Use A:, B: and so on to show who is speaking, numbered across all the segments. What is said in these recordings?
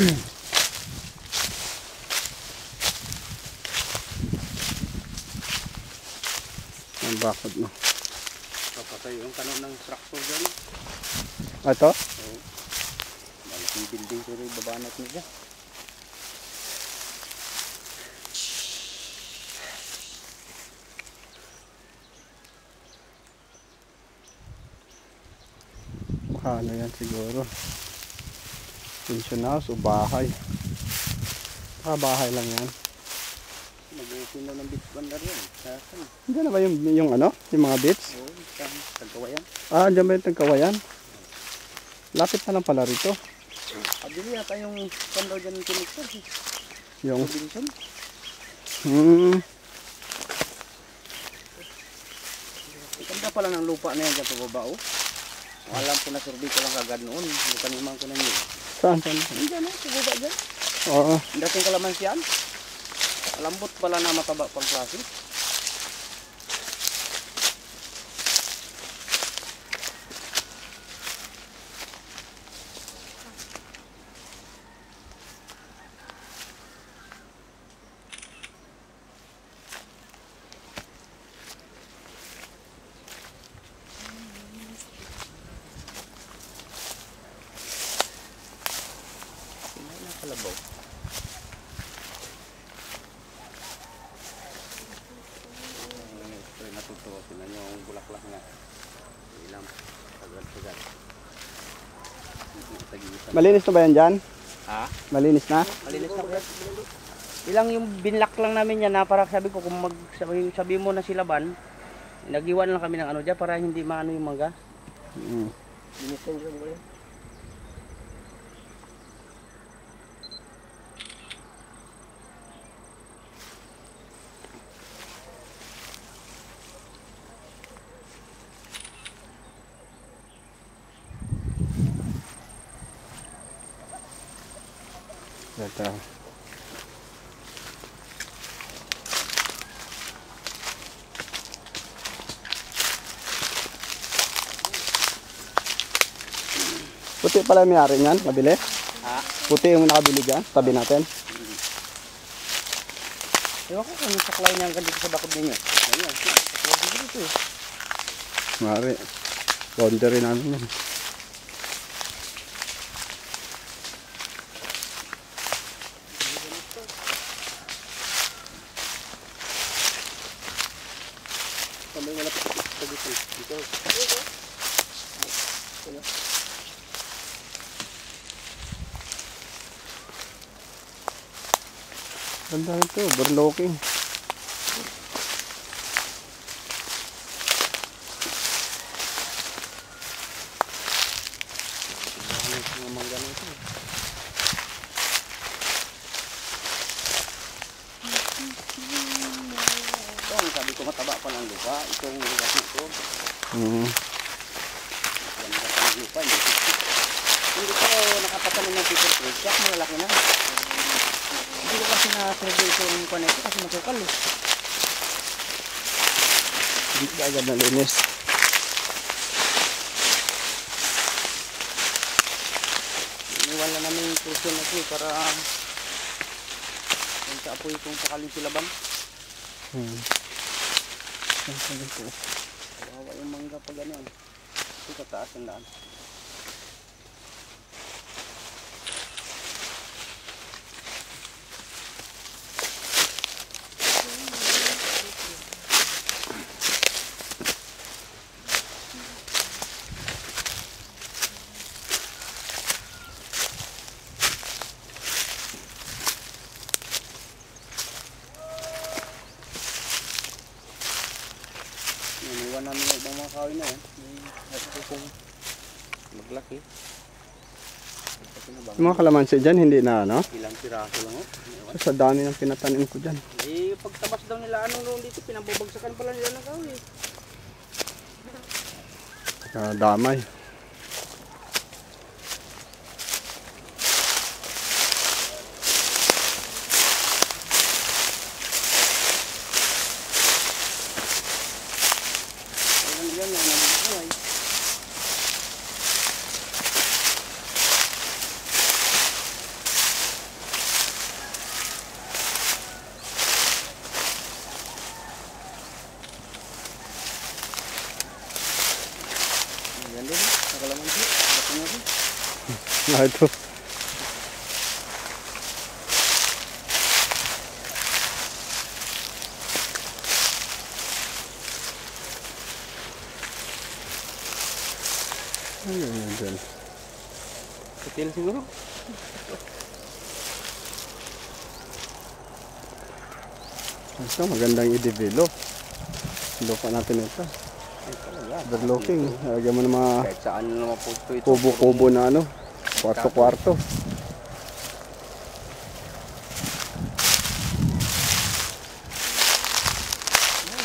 A: Ang bakod mo.
B: Papatay yung kanon ng tractor dyan.
A: Ito?
B: Oo. Malaking building pero yung babanat niya dyan.
A: Ano yan siguro? Pension house o bahay. Bahay lang yan.
B: Mag-open na ng beach banda rin.
A: Hindi na ba yung ano? Yung mga beach?
B: Oo, Tagkawayan.
A: Ah, dyan ba yung Tagkawayan? Lapit na lang pala rito.
B: Abili yata yung kandaw dyan ng kiniktor.
A: Yung
B: Robinson. Ganda pala ng lupa na yan dyan pababa oh. Alam ko na survey ko lang agad noon. Taniman ko na yun.
A: saan?
B: Diyan eh, pababa dyan.
A: Oo.
B: Dating kalamansi yan. Lambot pala na mataba pang klase. Kalabaw. Ito natutuwa sila yung bulaklak nga. Ilang sagad-sagad.
A: Malinis na ba yan dyan?
B: Ha?
A: Malinis na?
B: Malinis na ko. Ilang yung binlock lang namin yan na para sabi ko kung sabi mo na sila ban, nagiwan lang kami ng ano dyan para hindi maano yung mangga. Linis na dyan mo yan.
A: Ito. Puti pala may ari niyan, nabili?
B: Ha?
A: Puti yung nakabili dyan, tabi natin.
B: Ewan ko kung saklay niya hanggang dito sa bakod ninyo. Ayan, saklay dito eh.
A: Mari. Boundary namin yan.
B: Sambil malapit sa dito. Dito.
A: Ganda ito, overlooking.
B: Sabi ko mataba pa ng lupa. Itong lupa nito. Ganda pa ng lupa. Hindi ko nakapatanim ng paper plate. Kaya malalaki na. Hindi ko kasi na-survey ko yung kuha nito kasi masukal eh.
A: Hindi ka agad nalinis.
B: Iniwan lang namin yung puso na ito para yung sa apoy kung sakaling silaban. Kawawa yung mangga pa gano'n. Ito kataas ang daan. Iniwan namin yung ibang mga kahoy na yan. May kung maglaki.
A: Yung mga kalamansi dyan, hindi na ano?
B: Ilang piraso lang oh.
A: Sa dami ng pinatanim ko dyan.
B: Eh, pagtabas daw nila anong dito, pinababagsakan pala nila ng kahoy.
A: Damay.
B: Yan na nabubuhay.
A: Ito. Ayun dyan.
B: Hotel siguro.
A: Ito, magandang i-develop. Lupa natin ito.
B: Ay, talaga.
A: Overlooking. Lagyan mo ng mga
B: Kahit saan naman po ito.
A: kubo-kubo na ano. Kwarto-kwarto.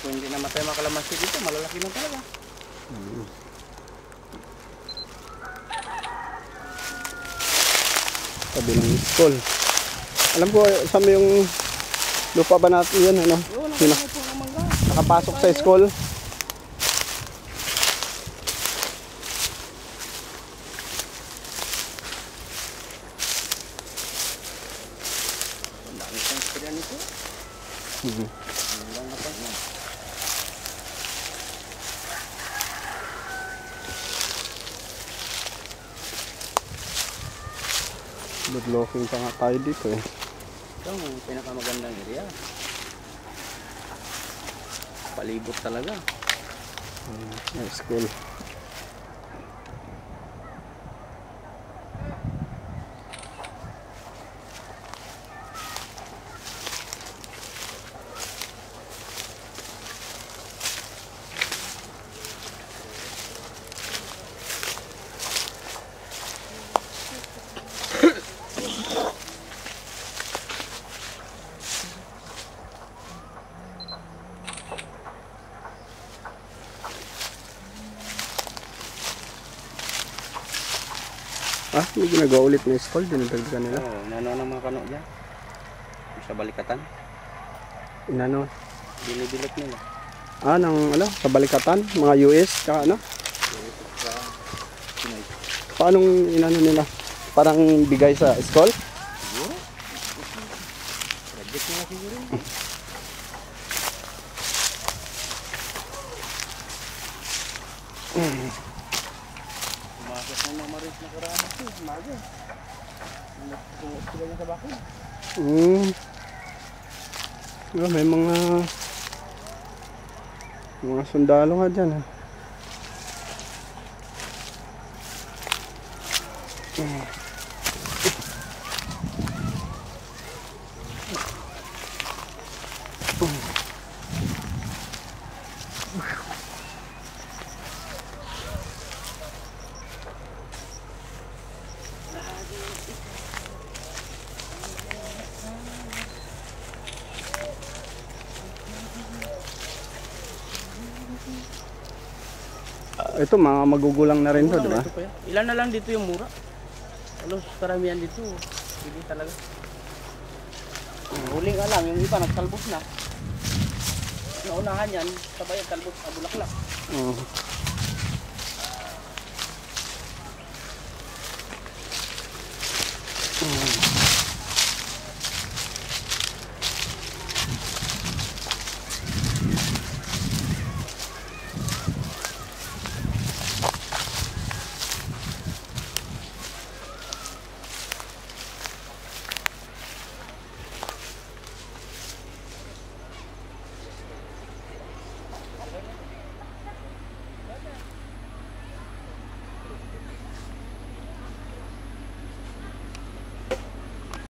B: Kung hindi namatay mga kalamansi dito, malalaki na talaga.
A: Sabi ng school. Alam ko, sa yung lupa ba natin yan, ano?
B: Yun,
A: Sino?
B: po ng mangga.
A: Nakapasok sa school.
B: Ang dami pang istorya nito. Ang lang na pa na.
A: Overlooking pa nga tayo dito eh.
B: Ito ang pinakamagandang area. Palibot talaga.
A: School. Ah, may ginagawa ulit na school. Dinadagdagan nila.
B: Oo, nano ng mga kano dyan. Yung sa balikatan.
A: Inano?
B: Binibilik nila.
A: Ah, ng ano? Sa balikatan. Mga US. Tsaka ano? Paanong inano nila? Parang bigay sa school?
B: Siguro? Project nila siguro. Umakit na ng maris na karama ito. Umaga. Tungos sila niya sa bakod.
A: Ah, may mga sundalo nga dyan. Ah. Ito mga magugulang na rin to, di ba?
B: Ito pa yan. Ilan na lang dito yung mura. Halos karamihan dito. Hindi talaga. Huli nga lang, yung iba nagtalbos na. Naunahan yan, sabay ang talbos sa bulaklak.
A: Oo.